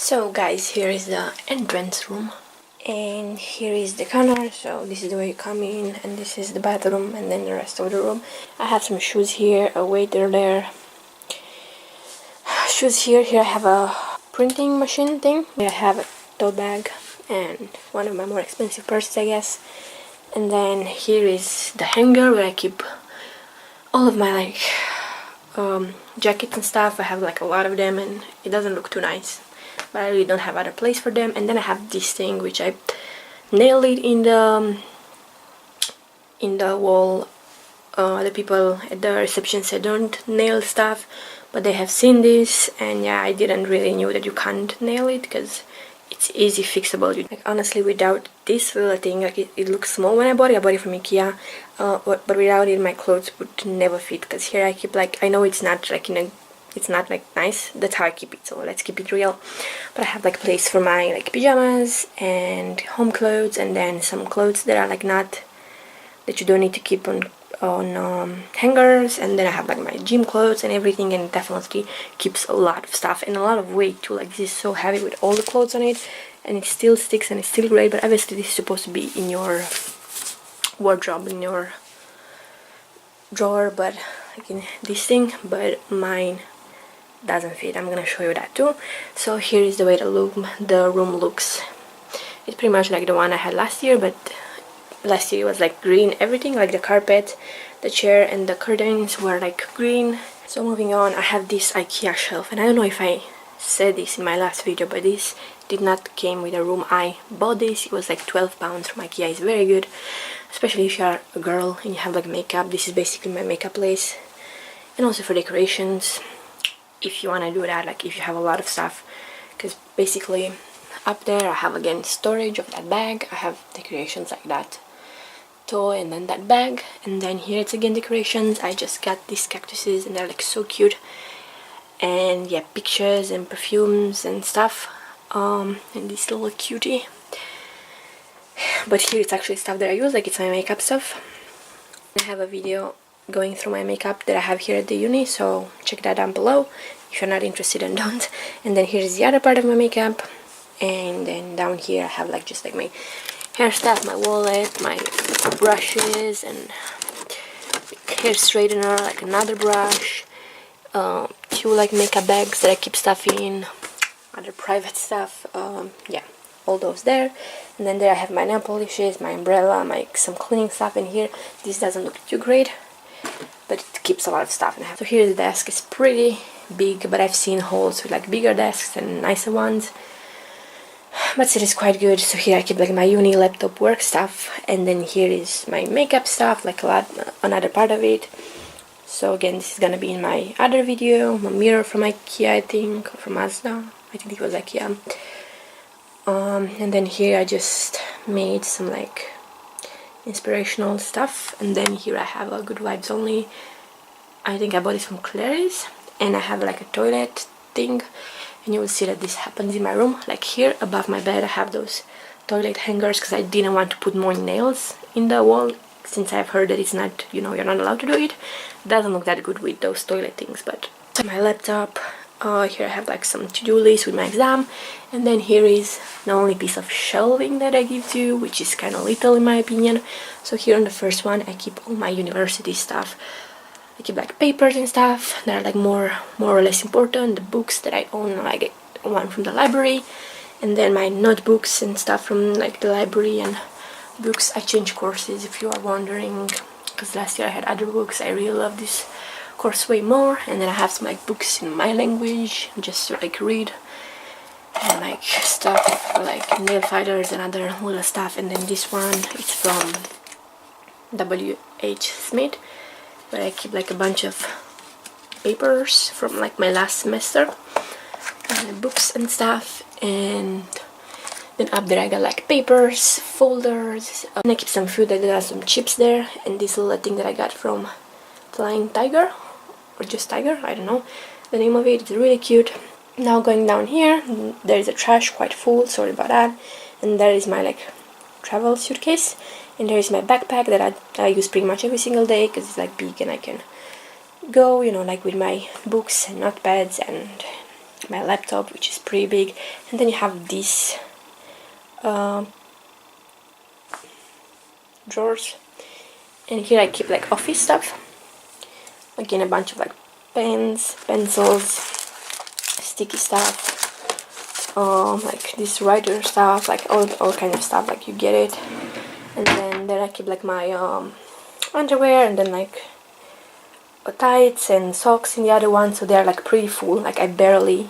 So guys, here is the entrance room and here is the corner. So this is the way you come in, and this is the bathroom, and then the rest of the room. I have some shoes here, a waiter there, shoes here. Here I have a printing machine thing. I have a tote bag and one of my more expensive purses, I guess. And then here is the hanger where I keep all of my jackets and stuff. I have like a lot of them and it doesn't look too nice, but I really don't have other place for them. And then I have this thing which I nailed it in the wall. The people at the reception said don't nail stuff, but they have seen this, and yeah, I didn't really knew that you can't nail it because it's easy fixable. Like honestly, without this little thing, like it looks small when I bought it from IKEA, but without it my clothes would never fit, because here I keep, like, I know it's not like it's not like nice, that's how I keep it, so let's keep it real. But I have like place for my like pajamas and home clothes, and then some clothes that are like not, that you don't need to keep on hangers. And then I have like my gym clothes and everything, and it definitely keeps a lot of stuff and a lot of weight too. Like this is so heavy with all the clothes on it, and it still sticks and it's still great. But obviously this is supposed to be in your wardrobe, in your drawer, but like in this thing, but mine doesn't fit. I'm gonna show you that too. So here is the way the room looks. It's pretty much like the one I had last year, but last year it was like green everything, like the carpet, the chair, and the curtains were like green. So moving on, I have this IKEA shelf, and I don't know if I said this in my last video, but this did not came with a room. I bought this. It was like 12 pounds from IKEA. It's very good, especially if you are a girl and you have like makeup. This is basically my makeup place, and also for decorations if you want to do that, like if you have a lot of stuff, because basically up there I have again storage of that bag. I have decorations like that toy and then that bag, and then here it's again decorations. I just got these cactuses and they're like so cute, and yeah, pictures and perfumes and stuff, and this little cutie. But here it's actually stuff that I use, like it's my makeup stuff. I have a video going through my makeup that I have here at the uni, so check that down below if you're not interested, and don't. And then here's the other part of my makeup, and then down here I have like just like my hair stuff, my wallet, my brushes, and hair straightener, like another brush, two like makeup bags that I keep stuff in, other private stuff, yeah, all those there. And then there I have my nail polishes, my umbrella, some cleaning stuff in here. This doesn't look too great, but it keeps a lot of stuff in here. So here the desk is pretty big, but I've seen hauls with like bigger desks and nicer ones, but it is quite good. So here I keep like my uni laptop work stuff, and then here is my makeup stuff, like a lot, another part of it. So again, this is gonna be in my other video. A mirror from IKEA, I think, or from Mazda. I think it was IKEA. And then here I just made some like inspirational stuff, and then here I have a Good Vibes Only. I think I bought this from Clary's, and I have like a toilet thing, and you will see that this happens in my room. Like here above my bed I have those toilet hangers because I didn't want to put more nails in the wall, since I've heard that it's not, you know, you're not allowed to do it. It doesn't look that good with those toilet things. But my laptop, here I have like some to-do list with my exam, and then here is the only piece of shelving that I give to you, which is kind of little in my opinion. So here on the first one I keep all my university stuff. I keep like papers and stuff that are like more or less important, the books that I own, like one from the library, and then my notebooks and stuff from like the library, and books. I change courses if you are wondering, because last year I had other books. I really love this course way more. And then I have some like books in my language just to like read, and like stuff like nail fighters and other little stuff. And then this one, it's from W.H. Smith, but I keep like a bunch of papers from like my last semester, and books and stuff. And then up there I got like papers, folders, and I keep some food. There are some chips there, and this little thing that I got from Flying Tiger, or just Tiger, I don't know the name of it. It's really cute. Now going down here, there is a trash quite full, sorry about that, and there is my like travel suitcase, and there is my backpack that I use pretty much every single day because it's like big and I can go, you know, like with my books and notepads and my laptop, which is pretty big, and then you have these drawers, and here I keep like office stuff. Again, a bunch of like pens, pencils, sticky stuff, like this writer stuff, like all kind of stuff, like you get it. And then there I keep like my underwear, and then like tights and socks in the other one, so they're like pretty full. Like I barely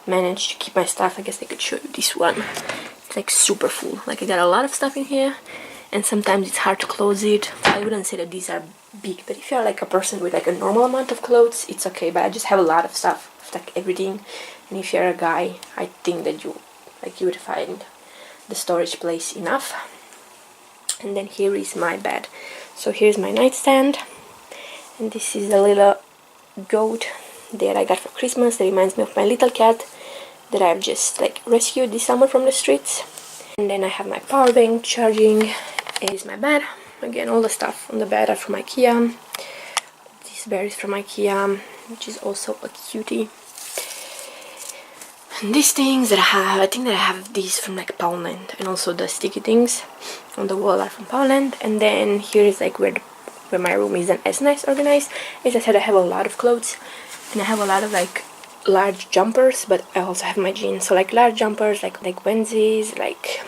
managed to keep my stuff. I guess I could show you this one. It's like super full. Like I got a lot of stuff in here, and sometimes it's hard to close it. I wouldn't say that these are big, but if you're like a person with like a normal amount of clothes, it's okay. But I just have a lot of stuff, like everything. And if you're a guy, I think that you would find the storage place enough. And then here is my bed. So here's my nightstand, and this is a little goat that I got for Christmas that reminds me of my little cat that I've just like rescued this summer from the streets. And then I have my power bank charging. Here's my bed. Again, all the stuff on the bed are from IKEA. This bear is from IKEA, which is also a cutie. And these things that I think that I have these from like Poundland, and also the sticky things on the wall are from Poundland. And then here is like where my room isn't as nice organized. As I said, I have a lot of clothes, and I have a lot of like large jumpers, but I also have my jeans. So like large jumpers, like onesies, like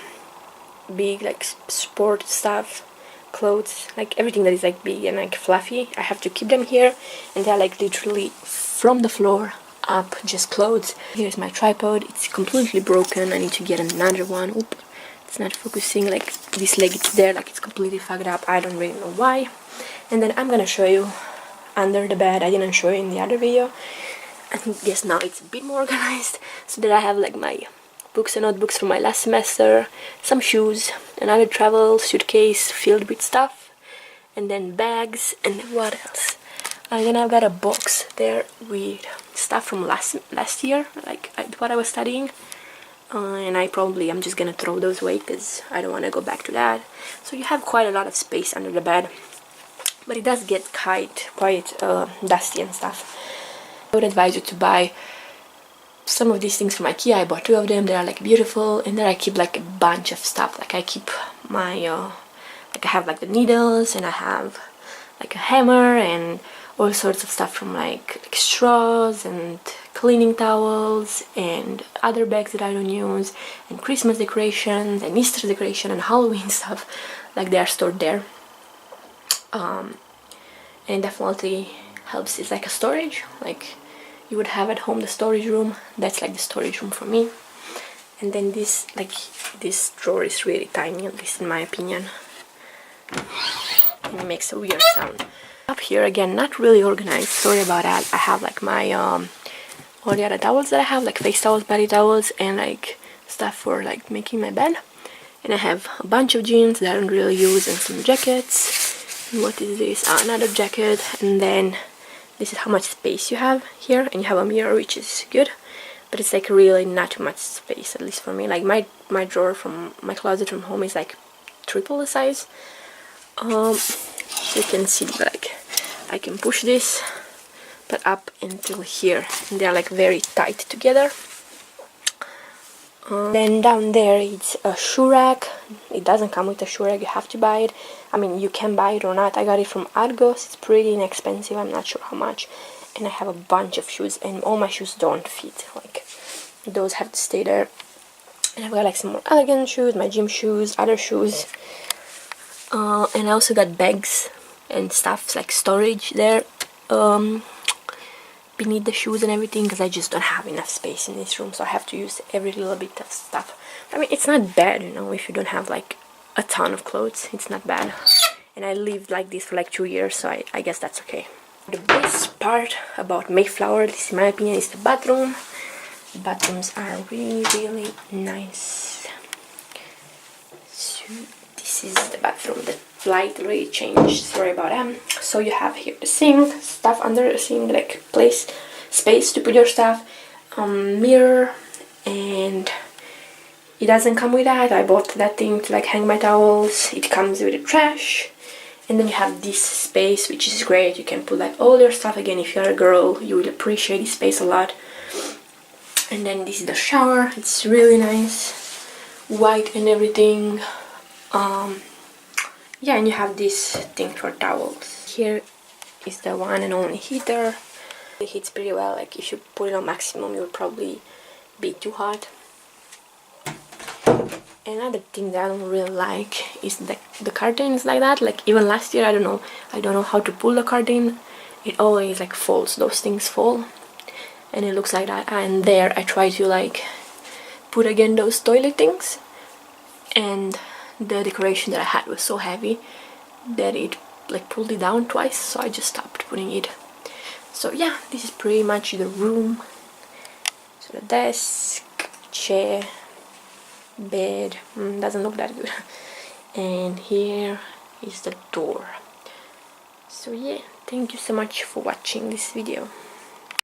big like sport stuff, clothes, like everything that is like big and like fluffy, I have to keep them here, and they're like literally from the floor up, just clothes. Here's my tripod. It's completely broken. I need to get another one. Oop, it's not focusing. Like this leg is there, like it's completely fucked up. I don't really know why. And then I'm gonna show you under the bed. I didn't show you in the other video. I guess now it's a bit more organized, so that I have like my books and notebooks from my last semester, some shoes, another travel suitcase filled with stuff, and then bags, and what else? And then I've got a box there with stuff from last year, like what I was studying, and I'm just gonna throw those away because I don't want to go back to that. So you have quite a lot of space under the bed, but it does get quite dusty and stuff. I would advise you to buy some of these things from IKEA. I bought 2 of them. They are like beautiful, and then I keep like a bunch of stuff. Like I keep my like I have like the needles, and I have like a hammer and all sorts of stuff from like straws and cleaning towels and other bags that I don't use, and Christmas decorations and Easter decoration and Halloween stuff. Like they are stored there, and it definitely helps. It's like a storage, like you would have at home the storage room. That's like the storage room for me. And then this drawer is really tiny, at least in my opinion, and it makes a weird sound. Up here again, not really organized, sorry about that. I have like my all the other towels that I have, like face towels, body towels, and like stuff for like making my bed. And I have a bunch of jeans that I don't really use, and some jackets. And what is this? Another jacket. And then this is how much space you have here, and you have a mirror, which is good, but it's like really not too much space, at least for me. Like my drawer from my closet from home is like triple the size. You can see like I can push this but up until here, and they're like very tight together. Then down there it's a shoe rack. It doesn't come with a shoe rack, you have to buy it. I mean, you can buy it or not. I got it from Argos. It's pretty inexpensive, I'm not sure how much. And I have a bunch of shoes, and all my shoes don't fit, like those have to stay there. And I've got like some more elegant shoes, my gym shoes, other shoes, and I also got bags and stuff, like storage there beneath the shoes and everything, because I just don't have enough space in this room, so I have to use every little bit of stuff. I mean, it's not bad, you know, if you don't have like a ton of clothes, it's not bad. And I lived like this for like 2 years, so I guess that's okay. The best part about Mayflower, this in my opinion, is the bathroom. The bathrooms are really nice. So this is the bathroom. The light really changed, sorry about that. So you have here the sink, stuff under the sink, like space to put your stuff, mirror, and it doesn't come with that. I bought that thing to like hang my towels. It comes with the trash. And then you have this space, which is great. You can put like all your stuff. Again, if you're a girl, you will appreciate this space a lot. And then this is the shower. It's really nice, white and everything. Yeah, and you have this thing for towels. Here is the one and only heater. It heats pretty well. Like if you put it on maximum, it would probably be too hot. Another thing that I don't really like is the curtains like that. Like even last year, I don't know how to pull the curtain. It always like falls. Those things fall, and it looks like that. And there, I try to like put again those toilet things, and the decoration that I had was so heavy that it like pulled it down twice. So I just stopped putting it. So yeah, this is pretty much the room. So the desk, chair, bed, doesn't look that good. And here is the door. So yeah, thank you so much for watching this video.